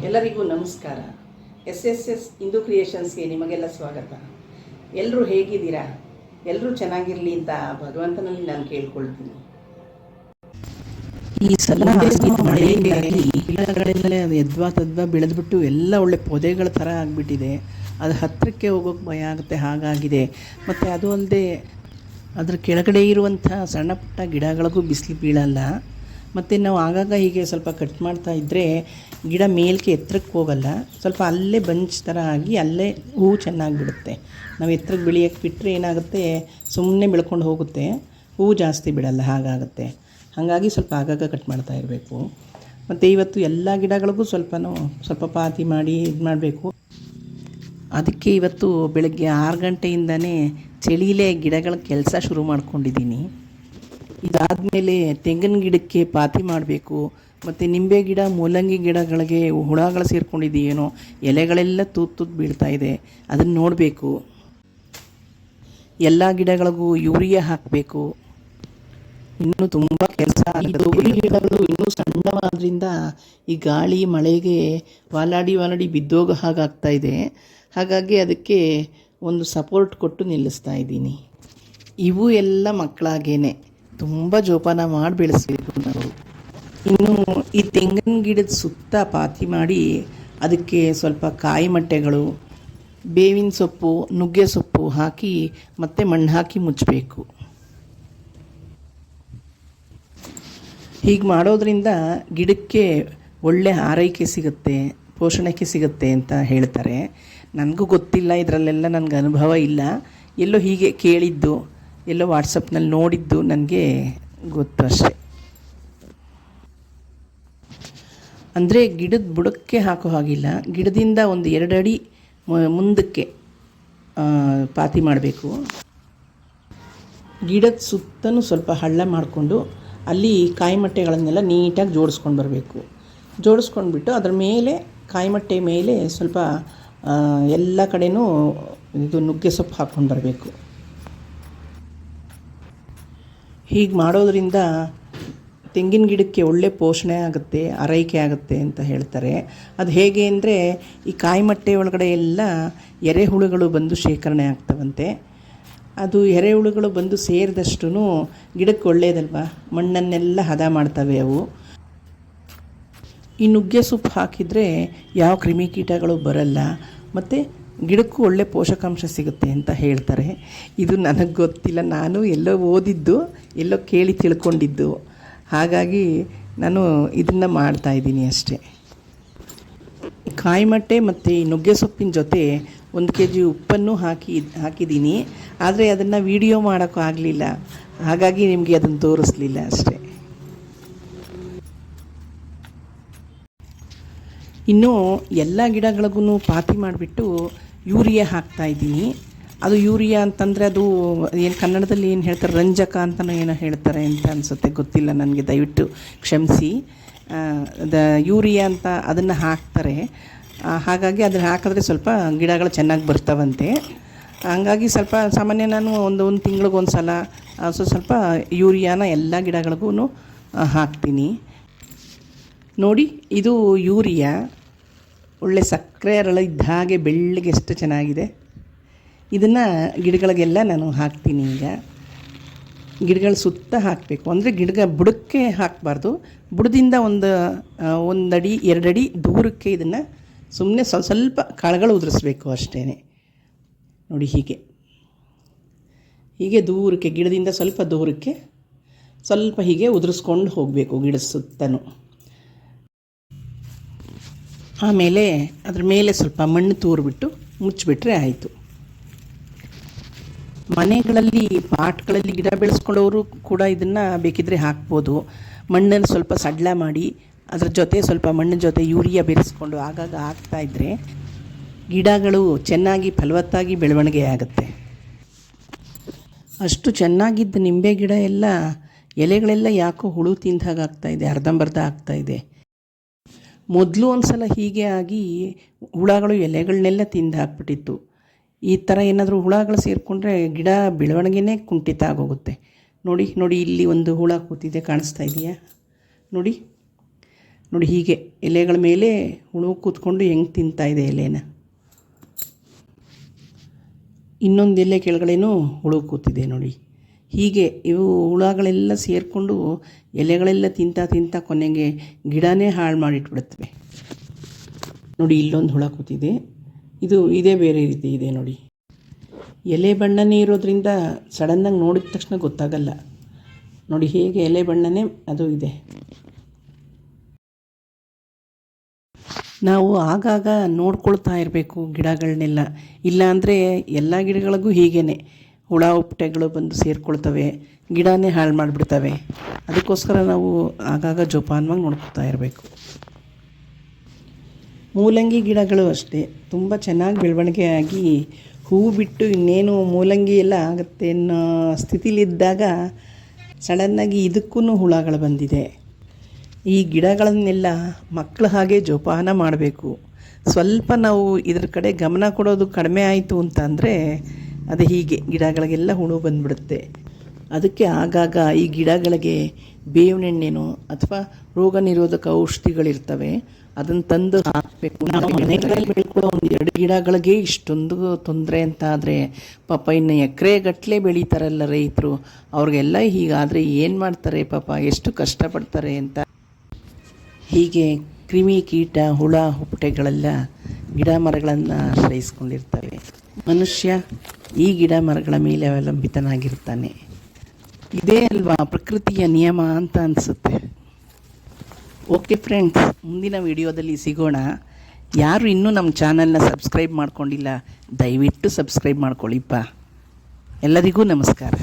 ಎಲ್ಲರಿಗೂ ನಮಸ್ಕಾರ. ಎಸ್ ಹಿಂದೂ ಕ್ರಿಯೇಷನ್ಸ್ಗೆ ನಿಮಗೆಲ್ಲ ಸ್ವಾಗತ. ಎಲ್ಲರೂ ಹೇಗಿದ್ದೀರಾ? ಎಲ್ಲರೂ ಚೆನ್ನಾಗಿರಲಿ ಅಂತ ಭಗವಂತನಲ್ಲಿ ನಾನು ಕೇಳ್ಕೊಳ್ತೀನಿ. ಈ ಸಲ ಮಳೆಯಿಂದಾಗಿ ಗಿಡಗಳೆಲ್ಲ ಎದ್ವಾ ತದ್ವಾ ಬೆಳೆದ್ಬಿಟ್ಟು ಎಲ್ಲ ಒಳ್ಳೆ ಪೊದೆಗಳ ಥರ ಆಗಿಬಿಟ್ಟಿದೆ. ಅದು ಹತ್ತಿರಕ್ಕೆ ಹೋಗೋಕ್ಕೆ ಭಯ ಆಗುತ್ತೆ, ಹಾಗಾಗಿದೆ. ಮತ್ತು ಅದು ಅಲ್ಲದೆ ಅದ್ರ ಕೆಳಗಡೆ ಇರುವಂಥ ಸಣ್ಣ ಪುಟ್ಟ ಗಿಡಗಳಿಗೂ ಬಿಸಿಲು ಬೀಳಲ್ಲ. ಮತ್ತು ನಾವು ಆಗಾಗ ಹೀಗೆ ಸ್ವಲ್ಪ ಕಟ್ ಮಾಡ್ತಾ ಇದ್ದರೆ ಗಿಡ ಮೇಲಕ್ಕೆ ಎತ್ತರಕ್ಕೆ ಹೋಗಲ್ಲ, ಸ್ವಲ್ಪ ಅಲ್ಲೇ ಬಂಚ್ ಥರ ಆಗಿ ಅಲ್ಲೇ ಹೂವು ಚೆನ್ನಾಗಿ ಬಿಡುತ್ತೆ. ನಾವು ಎತ್ತರಕ್ಕೆ ಬೆಳೆಯೋಕ್ಕೆ ಬಿಟ್ಟರೆ ಏನಾಗುತ್ತೆ, ಸುಮ್ಮನೆ ಬೆಳ್ಕೊಂಡು ಹೋಗುತ್ತೆ, ಹೂವು ಜಾಸ್ತಿ ಬಿಡಲ್ಲ, ಹಾಗಾಗುತ್ತೆ. ಹಾಗಾಗಿ ಸ್ವಲ್ಪ ಆಗಾಗ ಕಟ್ ಮಾಡ್ತಾ ಇರಬೇಕು. ಮತ್ತು ಇವತ್ತು ಎಲ್ಲ ಗಿಡಗಳಿಗೂ ಸ್ವಲ್ಪ ಪಾತಿ ಮಾಡಿ ಇದು ಮಾಡಬೇಕು. ಅದಕ್ಕೆ ಇವತ್ತು ಬೆಳಗ್ಗೆ 6 ಗಂಟೆಯಿಂದನೇ ಚಳಿಲೇ ಗಿಡಗಳ ಕೆಲಸ ಶುರು ಮಾಡ್ಕೊಂಡಿದ್ದೀನಿ. ಇದಾದಮೇಲೆ ತೆಂಗಿನ ಗಿಡಕ್ಕೆ ಪಾತಿ ಮಾಡಬೇಕು. ಮತ್ತು ನಿಂಬೆ ಗಿಡ, ಮೂಲಂಗಿ ಗಿಡಗಳಿಗೆ ಹುಳಗಳು ಸೇರ್ಕೊಂಡಿದೆಯೇನೋ, ಎಲೆಗಳೆಲ್ಲ ತೂತು ಬೀಳ್ತಾ ಇದೆ, ಅದನ್ನು ನೋಡಬೇಕು. ಎಲ್ಲ ಗಿಡಗಳಿಗೂ ಯೂರಿಯಾ ಹಾಕಬೇಕು. ಇನ್ನೂ ತುಂಬ ಕೆಲಸ. ಈ ತೊಗರಿ ಗಿಡಗಳು ಇನ್ನೂ ಸಣ್ಣವಾದ್ರಿಂದ ಈ ಗಾಳಿ ಮಳೆಗೆ ವಾಲಾಡಿ ಬಿದ್ದೋಗೋ ಹಾಗಾಗ್ತಾ ಇದೆ. ಹಾಗಾಗಿ ಅದಕ್ಕೆ ಒಂದು ಸಪೋರ್ಟ್ ಕೊಟ್ಟು ನಿಲ್ಲಿಸ್ತಾ ಇದ್ದೀನಿ. ಇವು ಎಲ್ಲ ಮಕ್ಕಳಾಗೇನೆ ತುಂಬ ಜೋಪಾನ ಮಾಡಿ ಬೆಳೆಸಬೇಕು ನಾವು. ಇನ್ನು ಈ ತೆಂಗಿನ ಗಿಡದ ಸುತ್ತ ಪಾತಿ ಮಾಡಿ ಅದಕ್ಕೆ ಸ್ವಲ್ಪ ಕಾಯಿ ಮಟ್ಟೆಗಳು, ಬೇವಿನ ಸೊಪ್ಪು, ನುಗ್ಗೆ ಸೊಪ್ಪು ಹಾಕಿ ಮತ್ತೆ ಮಣ್ಣು ಹಾಕಿ ಮುಚ್ಚಬೇಕು. ಹೀಗೆ ಮಾಡೋದ್ರಿಂದ ಗಿಡಕ್ಕೆ ಒಳ್ಳೆ ಆರೈಕೆ ಸಿಗುತ್ತೆ, ಪೋಷಣೆ ಸಿಗುತ್ತೆ ಅಂತ ಹೇಳ್ತಾರೆ. ನನಗೂ ಗೊತ್ತಿಲ್ಲ, ಇದರಲ್ಲೆಲ್ಲ ನನಗೆ ಅನುಭವ ಇಲ್ಲ. ಎಲ್ಲೋ ಹೀಗೆ ಕೇಳಿದ್ದು, ಎಲ್ಲೋ ವಾಟ್ಸಪ್ನಲ್ಲಿ ನೋಡಿದ್ದು ನನಗೆ ಗೊತ್ತು ಅಷ್ಟೆ. ಅಂದರೆ ಗಿಡದ ಬುಡಕ್ಕೆ ಹಾಕೋ ಹಾಗಿಲ್ಲ, ಗಿಡದಿಂದ ಒಂದು 2 ಅಡಿ ಮುಂದಕ್ಕೆ ಪಾತಿ ಮಾಡಬೇಕು. ಗಿಡದ ಸುತ್ತಲೂ ಸ್ವಲ್ಪ ಹಳ್ಳ ಮಾಡಿಕೊಂಡು ಅಲ್ಲಿ ಕಾಯಿ ಮಟ್ಟೆಗಳನ್ನೆಲ್ಲ ನೀಟಾಗಿ ಜೋಡಿಸ್ಕೊಂಡು ಬರಬೇಕು. ಜೋಡಿಸ್ಕೊಂಡ್ಬಿಟ್ಟು ಅದ್ರ ಮೇಲೆ ಕಾಯಿಮಟ್ಟೆ ಮೇಲೆ ಸ್ವಲ್ಪ ಎಲ್ಲ ಕಡೆನೂ ಇದು ನುಗ್ಗೆ ಸೊಪ್ಪು ಹಾಕ್ಕೊಂಡು ಬರಬೇಕು. ಹೀಗೆ ಮಾಡೋದ್ರಿಂದ ತೆಂಗಿನ ಗಿಡಕ್ಕೆ ಒಳ್ಳೆ ಪೋಷಣೆ ಆಗುತ್ತೆ, ಆರೈಕೆ ಆಗುತ್ತೆ ಅಂತ ಹೇಳ್ತಾರೆ. ಅದು ಹೇಗೆ ಅಂದರೆ, ಈ ಕಾಯಿಮಟ್ಟೆ ಒಳಗಡೆ ಎಲ್ಲ ಎರೆಹುಳುಗಳು ಬಂದು ಶೇಖರಣೆ ಆಗ್ತವಂತೆ. ಅದು ಎರೆಹುಳುಗಳು ಬಂದು ಸೇರಿದಷ್ಟು ಗಿಡಕ್ಕೆ ಒಳ್ಳೆಯದಲ್ವ, ಮಣ್ಣನ್ನೆಲ್ಲ ಹದ ಮಾಡ್ತವೆ ಅವು. ಈ ನುಗ್ಗೆ ಸೊಪ್ಪು ಹಾಕಿದರೆ ಯಾವ ಕ್ರಿಮಿಕೀಟಗಳು ಬರಲ್ಲ, ಮತ್ತು ಗಿಡಕ್ಕೂ ಒಳ್ಳೆ ಪೋಷಕಾಂಶ ಸಿಗುತ್ತೆ ಅಂತ ಹೇಳ್ತಾರೆ. ಇದು ನನಗೆ ಗೊತ್ತಿಲ್ಲ, ನಾನು ಎಲ್ಲೋ ಓದಿದ್ದು, ಎಲ್ಲೋ ಕೇಳಿ ತಿಳ್ಕೊಂಡಿದ್ದು. ಹಾಗಾಗಿ ನಾನು ಇದನ್ನು ಮಾಡ್ತಾಯಿದ್ದೀನಿ ಅಷ್ಟೇ. ಕಾಯಿಮಟ್ಟೆ ಮತ್ತು ಈ ನುಗ್ಗೆ ಸೊಪ್ಪಿನ ಜೊತೆ 1 kg ಉಪ್ಪನ್ನು ಹಾಕಿದ್ದೀನಿ. ಆದರೆ ಅದನ್ನು ವಿಡಿಯೋ ಮಾಡೋಕ್ಕೂ ಆಗಲಿಲ್ಲ, ಹಾಗಾಗಿ ನಿಮಗೆ ಅದನ್ನು ತೋರಿಸ್ಲಿಲ್ಲ ಅಷ್ಟೇ. ಇನ್ನು ಎಲ್ಲ ಗಿಡಗಳಿಗೂ ಪಾತಿ ಮಾಡಿಬಿಟ್ಟು ಯೂರಿಯಾ ಹಾಕ್ತಾಯಿದ್ದೀನಿ. ಅದು ಯೂರಿಯಾ ಅಂತಂದರೆ ಅದು ಏನು ಕನ್ನಡದಲ್ಲಿ ಏನು ಹೇಳ್ತಾರೆ, ರಂಜಕ ಅಂತಲೂ ಏನೋ ಹೇಳ್ತಾರೆ ಅಂತ ಅನಿಸುತ್ತೆ, ಗೊತ್ತಿಲ್ಲ ನನಗೆ, ದಯವಿಟ್ಟು ಕ್ಷಮಿಸಿ. ಯೂರಿಯಾ ಅಂತ ಅದನ್ನು ಹಾಕ್ತಾರೆ. ಹಾಗಾಗಿ ಅದನ್ನು ಹಾಕಿದ್ರೆ ಸ್ವಲ್ಪ ಗಿಡಗಳು ಚೆನ್ನಾಗಿ ಬರ್ತಾವಂತೆ. ಹಂಗಾಗಿ ಸ್ವಲ್ಪ ಸಾಮಾನ್ಯ ನಾನು ಒಂದು ತಿಂಗಳಿಗೊಂದು ಸಲ ಸ್ವಲ್ಪ ಯೂರಿಯಾನ ಎಲ್ಲ ಗಿಡಗಳಿಗೂ ಹಾಕ್ತೀನಿ. ನೋಡಿ, ಇದು ಯೂರಿಯಾ ಒಳ್ಳೆ ಸಕ್ಕರೆ ಅರಳು ಇದ್ದ ಹಾಗೆ ಬೆಳ್ಳಗೆ ಎಷ್ಟು ಚೆನ್ನಾಗಿದೆ. ಇದನ್ನು ಗಿಡಗಳಿಗೆಲ್ಲ ನಾನು ಹಾಕ್ತೀನಿ. ಈಗ ಗಿಡಗಳ ಸುತ್ತ ಹಾಕಬೇಕು, ಅಂದರೆ ಬುಡಕ್ಕೆ ಹಾಕಬಾರ್ದು, ಬುಡದಿಂದ ಒಂದು ಅಡಿ 2 ಅಡಿ ದೂರಕ್ಕೆ ಇದನ್ನು ಸುಮ್ಮನೆ ಸ್ವಲ್ಪ ಕಾಳುಗಳು ಉದುರಿಸ್ಬೇಕು ಅಷ್ಟೇ. ನೋಡಿ, ಹೀಗೆ ದೂರಕ್ಕೆ, ಗಿಡದಿಂದ ಸ್ವಲ್ಪ ದೂರಕ್ಕೆ ಸ್ವಲ್ಪ ಹೀಗೆ ಉದುರಿಸ್ಕೊಂಡು ಹೋಗಬೇಕು ಗಿಡದ ಸುತ್ತಲೂ. ಆಮೇಲೆ ಅದ್ರ ಮೇಲೆ ಸ್ವಲ್ಪ ಮಣ್ಣು ತೂರಿಬಿಟ್ಟು ಮುಚ್ಚಿಬಿಟ್ರೆ ಆಯಿತು. ಮನೆಗಳಲ್ಲಿ ಪಾಟ್ಗಳಲ್ಲಿ ಗಿಡ ಬೆಳೆಸ್ಕೊಳ್ಳೋರು ಕೂಡ ಇದನ್ನು ಬೇಕಿದ್ದರೆ ಹಾಕ್ಬೋದು. ಮಣ್ಣನ್ನು ಸ್ವಲ್ಪ ಸಡ್ಲ ಮಾಡಿ ಅದ್ರ ಜೊತೆ ಸ್ವಲ್ಪ ಮಣ್ಣಿನ ಜೊತೆ ಯೂರಿಯಾ ಬೆರೆಸ್ಕೊಂಡು ಆಗಾಗ ಹಾಕ್ತಾಯಿದ್ರೆ ಗಿಡಗಳು ಚೆನ್ನಾಗಿ ಫಲವತ್ತಾಗಿ ಬೆಳವಣಿಗೆ ಆಗುತ್ತೆ. ಅಷ್ಟು ಚೆನ್ನಾಗಿದ್ದ ನಿಂಬೆ ಗಿಡ ಎಲ್ಲ ಎಲೆಗಳೆಲ್ಲ ಯಾಕೋ ಹುಳು ತಿಂದಾಗ ಆಗ್ತಾಯಿದೆ, ಅರ್ಧಂಬರ್ಧ ಆಗ್ತಾಯಿದೆ. ಮೊದಲು ಒಂದು ಸಲ ಹೀಗೆ ಆಗಿ ಹುಳಗಳು ಎಲೆಗಳನ್ನೆಲ್ಲ ತಿಂದು ಹಾಕ್ಬಿಟ್ಟಿತ್ತು. ಈ ಥರ ಏನಾದರೂ ಹುಳಗಳು ಸೇರಿಕೊಂಡ್ರೆ ಗಿಡ ಬೆಳವಣಿಗೆನೇ ಕುಂಠಿತ ಆಗೋಗುತ್ತೆ. ನೋಡಿ, ಇಲ್ಲಿ ಒಂದು ಹುಳ ಕೂತಿದೆ, ಕಾಣಿಸ್ತಾ ಇದೆಯಾ ನೋಡಿ. ನೋಡಿ ಹೀಗೆ ಎಲೆಗಳ ಮೇಲೆ ಹುಳು ಕೂತ್ಕೊಂಡು ಹೆಂಗೆ ತಿಂತಾಯಿದೆ ಎಲೆನ. ಇನ್ನೊಂದು ಎಲೆ ಕೆಳಗಡೆನೂ ಹುಳು ಕೂತಿದೆ ನೋಡಿ. ಹೀಗೆ ಇವು ಹುಳಗಳೆಲ್ಲ ಸೇರಿಕೊಂಡು ಎಲೆಗಳೆಲ್ಲ ತಿಂತ ಕೊನೆಗೆ ಗಿಡನೇ ಹಾಳು ಮಾಡಿಟ್ಬಿಡುತ್ತವೆ. ನೋಡಿ ಇಲ್ಲೊಂದು ಹುಳ ಕೂತಿದೆ, ಇದೇ ಬೇರೆ ರೀತಿ ಇದೆ ನೋಡಿ. ಎಲೆ ಬಣ್ಣನೇ ಇರೋದ್ರಿಂದ ಸಡನ್ನಾಗಿ ನೋಡಿದ ತಕ್ಷಣ ಗೊತ್ತಾಗಲ್ಲ. ನೋಡಿ ಹೇಗೆ ಎಲೆ ಬಣ್ಣನೇ ಅದು ಇದೆ. ನಾವು ಆಗಾಗ ನೋಡ್ಕೊಳ್ತಾ ಇರಬೇಕು ಗಿಡಗಳನ್ನೆಲ್ಲ, ಇಲ್ಲಾಂದರೆ ಎಲ್ಲ ಗಿಡಗಳಿಗೂ ಹೀಗೇ ಹುಳ ಉಪ್ಪಟೆಗಳು ಬಂದು ಸೇರಿಕೊಳ್ತವೆ, ಗಿಡನೇ ಹಾಳು ಮಾಡಿಬಿಡ್ತವೆ. ಅದಕ್ಕೋಸ್ಕರ ನಾವು ಆಗಾಗ ಜೋಪಾನವಾಗಿ ನೋಡ್ಕೊಳ್ತಾ ಇರಬೇಕು. ಮೂಲಂಗಿ ಗಿಡಗಳು ಅಷ್ಟೇ ತುಂಬ ಚೆನ್ನಾಗಿ ಬೆಳವಣಿಗೆ ಆಗಿ ಹೂವು ಬಿಟ್ಟು ಇನ್ನೇನು ಮೂಲಂಗಿ ಎಲ್ಲ ಆಗುತ್ತೆ ಅನ್ನೋ ಸ್ಥಿತಿಲಿದ್ದಾಗ ಸಡನ್ನಾಗಿ ಇದಕ್ಕೂ ಹುಳಗಳು ಬಂದಿದೆ. ಈ ಗಿಡಗಳನ್ನೆಲ್ಲ ಮಕ್ಕಳು ಹಾಗೆ ಜೋಪಾನ ಮಾಡಬೇಕು. ಸ್ವಲ್ಪ ನಾವು ಇದ್ರ ಕಡೆ ಗಮನ ಕೊಡೋದು ಕಡಿಮೆ ಆಯಿತು ಅಂತಂದರೆ ಅದು ಹೀಗೆ ಗಿಡಗಳಿಗೆಲ್ಲ ಹುಳು ಬಂದುಬಿಡುತ್ತೆ. ಅದಕ್ಕೆ ಆಗಾಗ ಈ ಗಿಡಗಳಿಗೆ ಬೇವಿನೆಣ್ಣೆನೋ ಅಥವಾ ರೋಗ ನಿರೋಧಕ ಔಷಧಿಗಳಿರ್ತವೆ, ಅದನ್ನು ತಂದು ಹಾಕಬೇಕು. ನಾವು ಮನೆಗಳಲ್ಲಿ ಬೆಳ್ಕೊಳ್ಳೋ ಒಂದು 2 ಗಿಡಗಳಿಗೆ ಇಷ್ಟೊಂದು ತೊಂದರೆ ಅಂತ ಆದರೆ ಪಾಪ ಇನ್ನು ಎಕರೆಗಟ್ಟಲೆ ಬೆಳೀತಾರಲ್ಲ ರೈತರು, ಅವ್ರಿಗೆಲ್ಲ ಹೀಗಾದರೆ ಏನು ಮಾಡ್ತಾರೆ ಪಾಪ, ಎಷ್ಟು ಕಷ್ಟಪಡ್ತಾರೆ ಅಂತ. ಹೀಗೆ ಕ್ರಿಮಿ ಕೀಟ ಹುಳ ಹುಪ್ಪಟೆಗಳೆಲ್ಲ ಗಿಡ ಮರಗಳನ್ನು ಆಶ್ರಯಿಸ್ಕೊಂಡಿರ್ತವೆ. ಮನುಷ್ಯ ಈ ಗಿಡ ಮರಗಳ ಮೇಲೆ ಅವಲಂಬಿತನಾಗಿರ್ತಾನೆ. ಇದೇ ಅಲ್ವಾ ಪ್ರಕೃತಿಯ ನಿಯಮ ಅಂತ ಅನಿಸುತ್ತೆ. ಓಕೆ ಫ್ರೆಂಡ್ಸ್, ಮುಂದಿನ ವಿಡಿಯೋದಲ್ಲಿ ಸಿಗೋಣ. ಯಾರು ಇನ್ನೂ ನಮ್ಮ ಚಾನಲ್ನ ಸಬ್ಸ್ಕ್ರೈಬ್ ಮಾಡ್ಕೊಂಡಿಲ್ಲ ದಯವಿಟ್ಟು ಸಬ್ಸ್ಕ್ರೈಬ್ ಮಾಡ್ಕೊಳ್ಳಿಪ್ಪ. ಎಲ್ಲರಿಗೂ ನಮಸ್ಕಾರ.